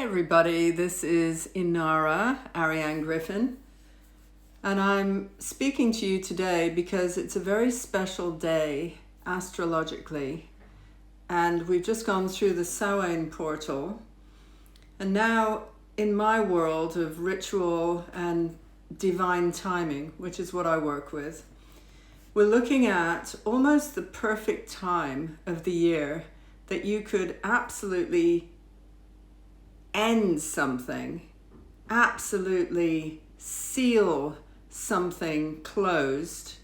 everybody, this is Inara Ariane Griffin, and I'm speaking to you today because it's a very special day astrologically, and we've just gone through the Samhain portal, and now in my world of ritual and divine timing, which is what I work with, we're looking at almost the perfect time of the year that you could absolutely end something, absolutely seal something closed,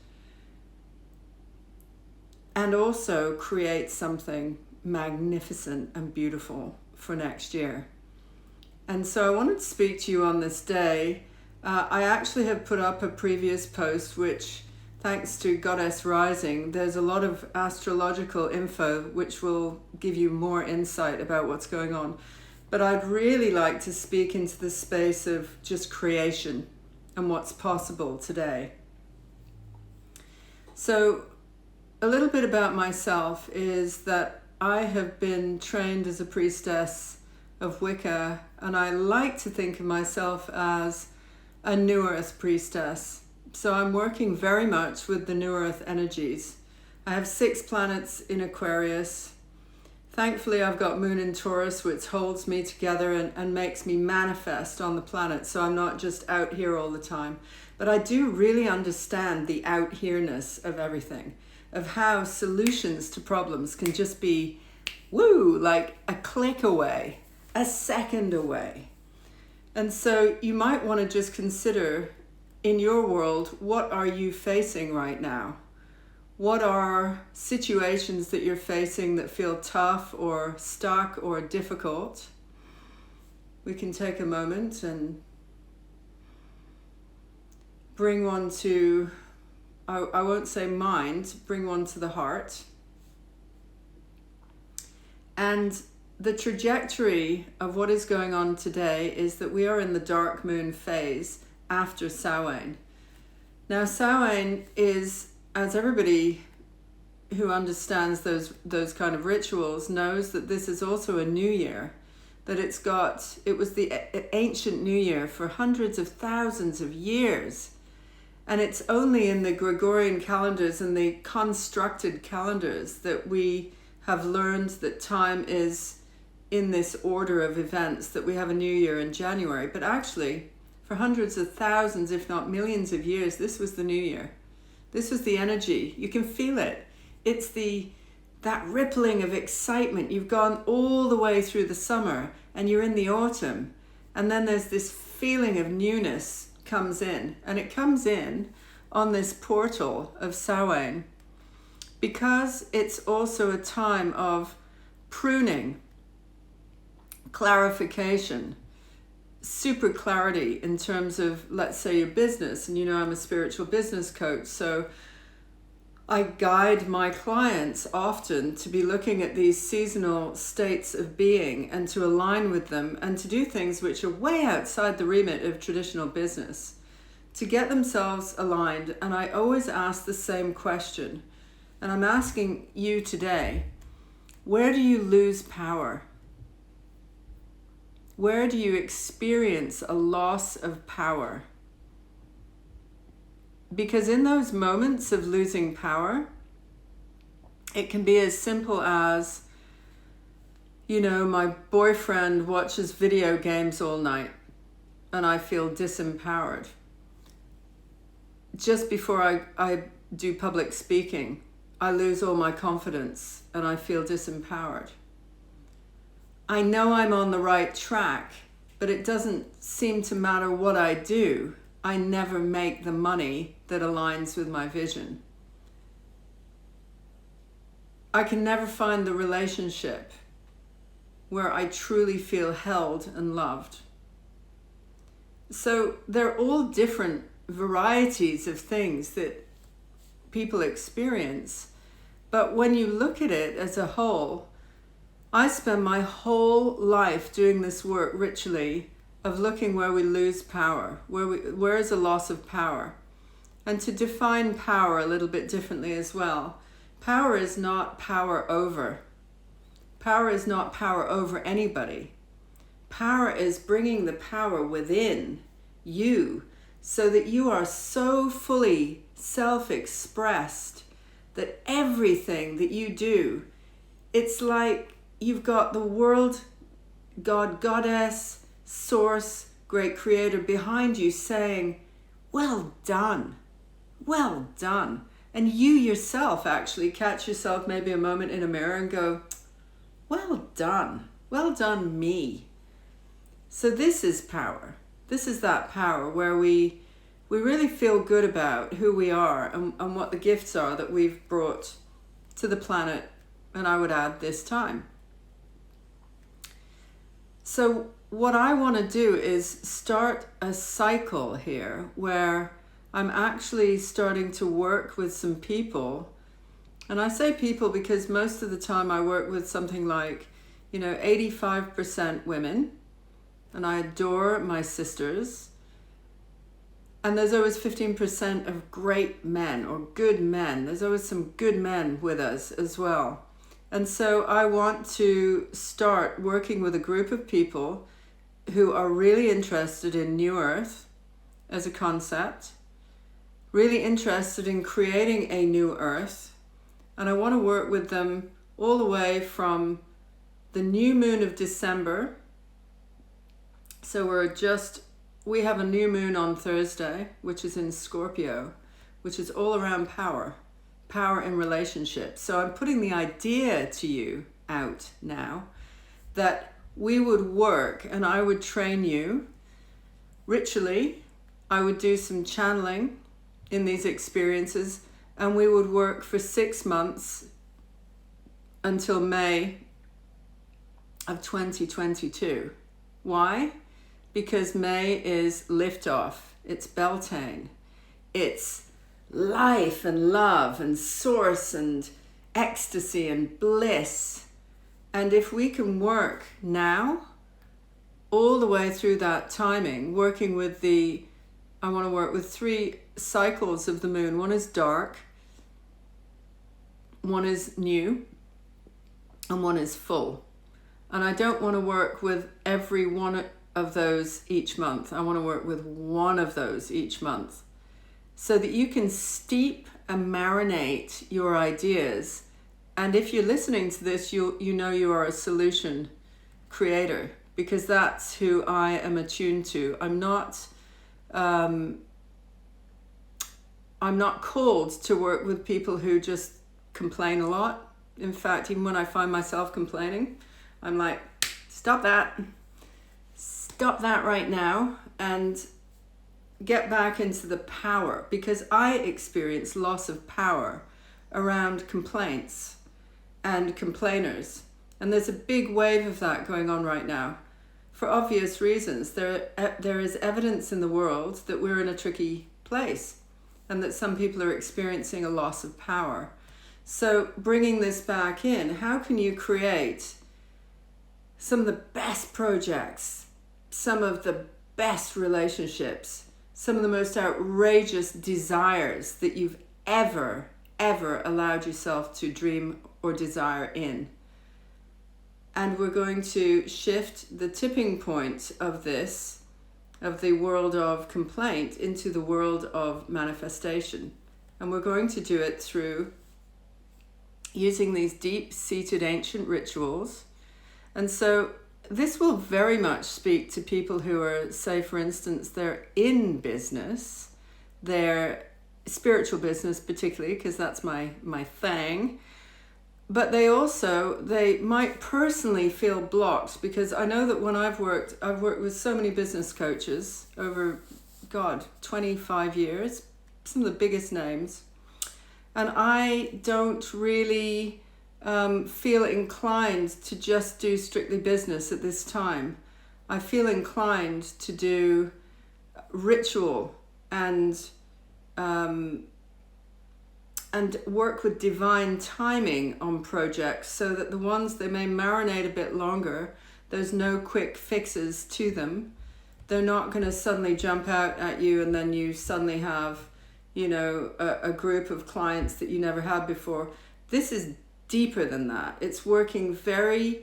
and also create something magnificent and beautiful for next year. And so I wanted to speak to you on this day. I actually have put up a previous post which, thanks to Goddess Rising, there's a lot of astrological info which will give you more insight about what's going on. But I'd really like to speak into the space of just creation and what's possible today. So a little bit about myself is that I have been trained as a priestess of Wicca, and I like to think of myself as a New Earth priestess. So I'm working very much with the New Earth energies. I have 6 planets in Aquarius. Thankfully, I've got Moon in Taurus, which holds me together and makes me manifest on the planet. So I'm not just out here all the time. But I do really understand the out here-ness of everything, of how solutions to problems can just be, like a click away, a second away. And so you might want to just consider in your world, what are you facing right now? What are situations that you're facing that feel tough or stuck or difficult? We can take a moment and bring one to, I won't say mind, bring one to the heart. And the trajectory of what is going on today is that we are in the dark moon phase after Samhain. Now Samhain is, as everybody who understands those kind of rituals knows, that this is also a new year, that it was the ancient new year for hundreds of thousands of years. And it's only in the Gregorian calendars and the constructed calendars that we have learned that time is in this order of events, that we have a new year in January. But actually, for hundreds of thousands, if not millions of years, this was the new year. This was the energy. You can feel it. It's that rippling of excitement. You've gone all the way through the summer and you're in the autumn. And then there's this feeling of newness comes in. And it comes in on this portal of Samhain because it's also a time of pruning, clarification, super clarity in terms of, let's say, your business. And I'm a spiritual business coach, so I guide my clients often to be looking at these seasonal states of being and to align with them and to do things which are way outside the remit of traditional business, to get themselves aligned. And I always ask the same question, and I'm asking you today: where do you lose power? Where do you experience a loss of power? Because in those moments of losing power, it can be as simple as, my boyfriend watches video games all night and I feel disempowered. Just before I do public speaking, I lose all my confidence and I feel disempowered. I know I'm on the right track, but it doesn't seem to matter what I do. I never make the money that aligns with my vision. I can never find the relationship where I truly feel held and loved. So they're all different varieties of things that people experience. But when you look at it as a whole, I spend my whole life doing this work ritually of looking where we lose power, where is a loss of power. And to define power a little bit differently as well. Power is not power over. Power is not power over anybody. Power is bringing the power within you so that you are so fully self-expressed that everything that you do, it's like you've got the world, God, Goddess, Source, Great Creator behind you saying, well done, well done. And you yourself actually catch yourself maybe a moment in a mirror and go, well done me. So this is power. This is that power where we really feel good about who we are and what the gifts are that we've brought to the planet, and I would add this time. So what I want to do is start a cycle here where I'm actually starting to work with some people. And I say people because most of the time I work with something like, 85% women. And I adore my sisters. And there's always 15% of great men or good men. There's always some good men with us as well. And so I want to start working with a group of people who are really interested in New Earth as a concept, really interested in creating a new Earth. And I want to work with them all the way from the new moon of December. So we have a new moon on Thursday, which is in Scorpio, which is all around power in relationships. So I'm putting the idea to you out now that we would work and I would train you ritually. I would do some channeling in these experiences, and we would work for 6 months until May of 2022. Why? Because May is liftoff, it's Beltane, it's life and love and source and ecstasy and bliss. And if we can work now, all the way through that timing, working with I want to work with 3 cycles of the moon. One is dark, one is new, and one is full. And I don't want to work with every one of those each month. I want to work with one of those each month so that you can steep and marinate your ideas. And if you're listening to this, you know you are a solution creator, because that's who I am attuned to. I'm not called to work with people who just complain a lot. In fact, even when I find myself complaining, I'm like, stop that right now and get back into the power, because I experience loss of power around complaints and complainers. And there's a big wave of that going on right now for obvious reasons. There is evidence in the world that we're in a tricky place and that some people are experiencing a loss of power. So bringing this back in, how can you create some of the best projects, some of the best relationships, some of the most outrageous desires that you've ever allowed yourself to dream or desire in? And we're going to shift the tipping point of this, of the world of complaint, into the world of manifestation. And we're going to do it through using these deep-seated ancient rituals. And so this will very much speak to people who are, say, for instance, they're in business, they're spiritual business particularly, because that's my thing. But they might personally feel blocked, because I know that when I've worked with so many business coaches over, 25 years, some of the biggest names. And I don't really feel inclined to just do strictly business at this time. I feel inclined to do ritual and work with divine timing on projects, so that the ones, they may marinate a bit longer. There's no quick fixes to them. They're not going to suddenly jump out at you and then you suddenly have, a group of clients that you never had before. This is deeper than that. It's working very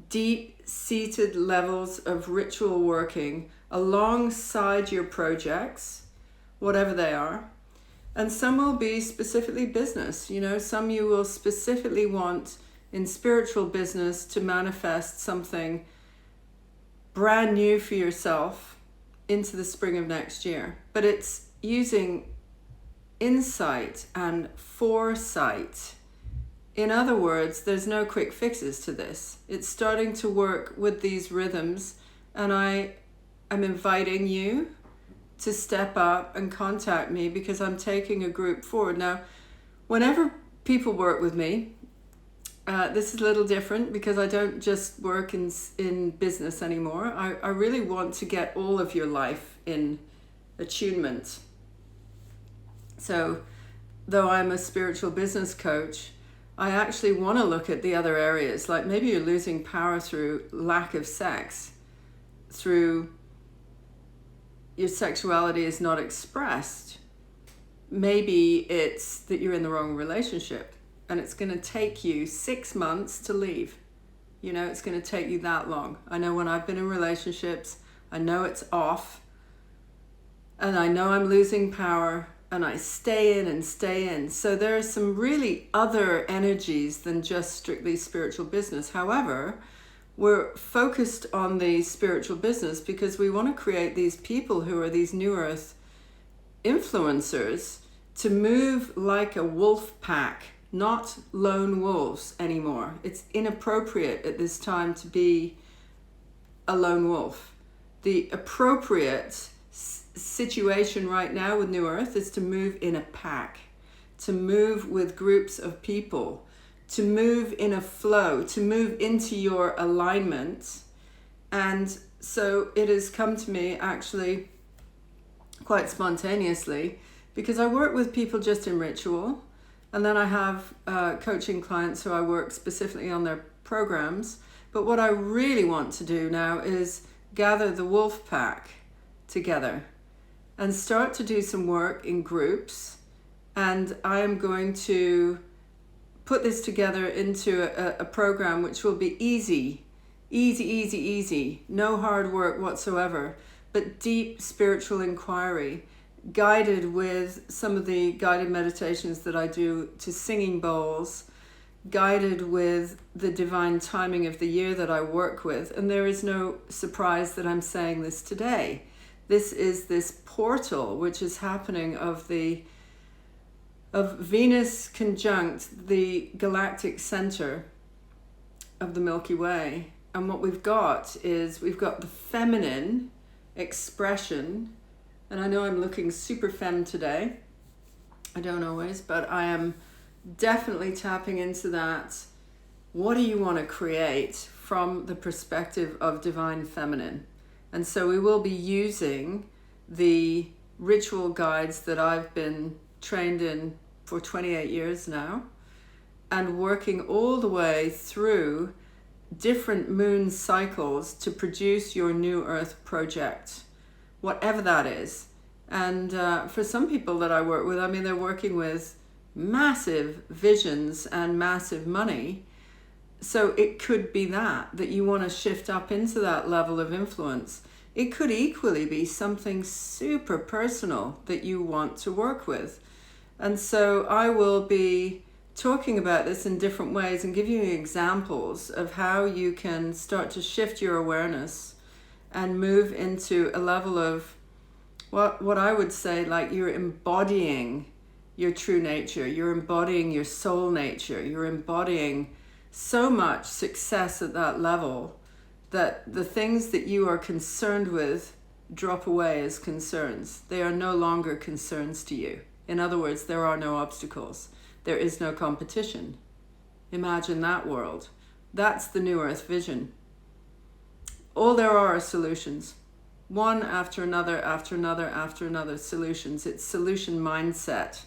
deep-seated levels of ritual working alongside your projects, whatever they are. And some will be specifically business. Some you will specifically want in spiritual business to manifest something brand new for yourself into the spring of next year. But it's using insight and foresight. In other words, there's no quick fixes to this. It's starting to work with these rhythms, and I am inviting you to step up and contact me because I'm taking a group forward. Now, whenever people work with me, this is a little different because I don't just work in business anymore. I really want to get all of your life in attunement. So, though I'm a spiritual business coach, I actually want to look at the other areas. Like maybe you're losing power through lack of sex, through your sexuality is not expressed. Maybe it's that you're in the wrong relationship and it's going to take you 6 months to leave. It's going to take you that long. I know when I've been in relationships, I know it's off and I know I'm losing power and I stay in and stay in. So there are some really other energies than just strictly spiritual business. However, we're focused on the spiritual business because we want to create these people who are these New Earth influencers to move like a wolf pack, not lone wolves anymore. It's inappropriate at this time to be a lone wolf. The appropriate situation right now with New Earth is to move in a pack, to move with groups of people, to move in a flow, to move into your alignment. And so it has come to me actually quite spontaneously because I work with people just in ritual, and then I have coaching clients who I work specifically on their programs. But what I really want to do now is gather the wolf pack together and start to do some work in groups. And I am going to put this together into a program which will be easy, no hard work whatsoever, but deep spiritual inquiry, guided with some of the guided meditations that I do to singing bowls, guided with the divine timing of the year that I work with. And there is no surprise that I'm saying this today. This is this portal which is happening of Venus conjunct the galactic center of the Milky Way. And what we've got is we've got the feminine expression. And I know I'm looking super femme today. I don't always, but I am definitely tapping into that. What do you want to create from the perspective of divine feminine? And so we will be using the ritual guides that I've been trained in for 28 years now, and working all the way through different moon cycles to produce your New Earth project, whatever that is. And for some people that I work with, they're working with massive visions and massive money. So it could be that you want to shift up into that level of influence. It could equally be something super personal that you want to work with. And so I will be talking about this in different ways and give you examples of how you can start to shift your awareness and move into a level of what I would say, like you're embodying your true nature, you're embodying your soul nature, you're embodying so much success at that level that the things that you are concerned with drop away as concerns. They are no longer concerns to you. In other words, there are no obstacles. There is no competition. Imagine that world. That's the New Earth vision. All there are solutions. One after another, after another, after another solutions. It's solution mindset.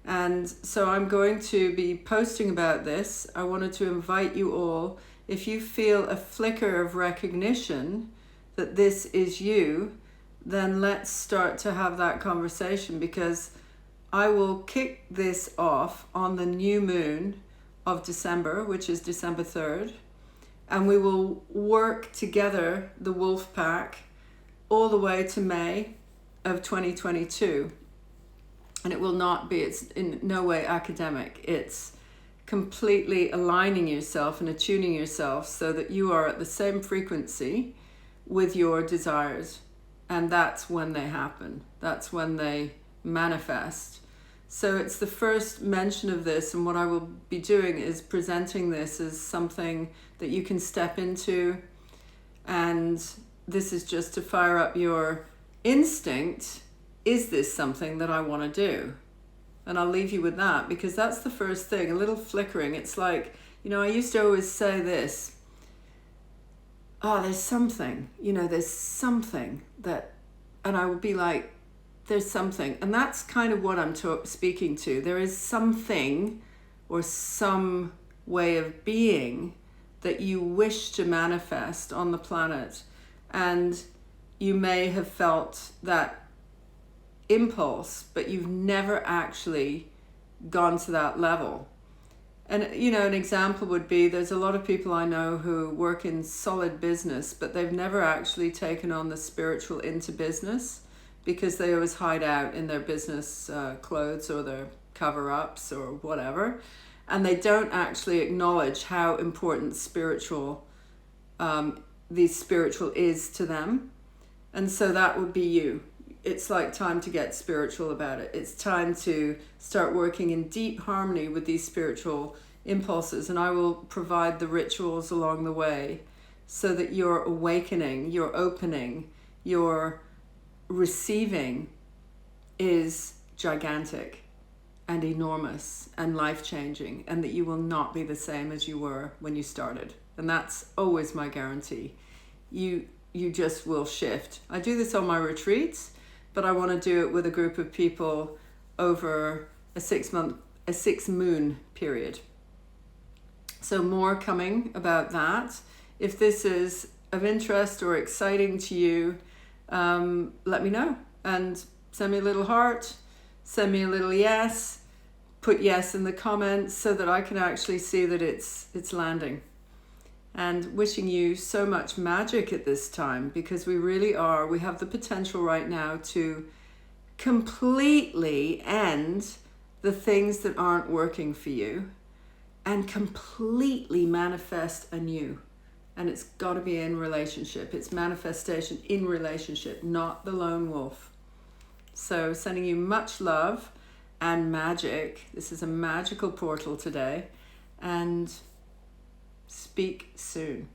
And so I'm going to be posting about this. I wanted to invite you all, if you feel a flicker of recognition that this is you, then let's start to have that conversation, because I will kick this off on the new moon of December, which is December 3rd. And we will work together, the wolf pack, all the way to May of 2022. And it will not be, it's in no way academic. It's completely aligning yourself and attuning yourself so that you are at the same frequency with your desires. And that's when they happen. That's when they manifest. So it's the first mention of this, and what I will be doing is presenting this as something that you can step into, and this is just to fire up your instinct. Is this something that I want to do? And I'll leave you with that, because that's the first thing, a little flickering. It's like, I used to always say this, there's something, there's something that, and I would be like, there's something. And that's kind of what I'm speaking to. There is something or some way of being that you wish to manifest on the planet. And you may have felt that impulse, but you've never actually gone to that level. And, an example would be, there's a lot of people I know who work in solid business, but they've never actually taken on the spiritual into business, because they always hide out in their business clothes or their cover-ups or whatever. And they don't actually acknowledge how important the spiritual is to them. And so that would be you. It's like time to get spiritual about it. It's time to start working in deep harmony with these spiritual impulses. And I will provide the rituals along the way so that your awakening, your opening, your receiving is gigantic and enormous and life-changing, and that you will not be the same as you were when you started. And that's always my guarantee. You just will shift. I do this on my retreats, but I want to do it with a group of people over a 6 moon period. So more coming about that. If this is of interest or exciting to you, let me know, and send me a little heart, send me a little yes, put yes in the comments so that I can actually see that it's landing. And wishing you so much magic at this time, because we have the potential right now to completely end the things that aren't working for you and completely manifest anew. And it's got to be in relationship. It's manifestation in relationship, not the lone wolf. So sending you much love and magic. This is a magical portal today. And speak soon.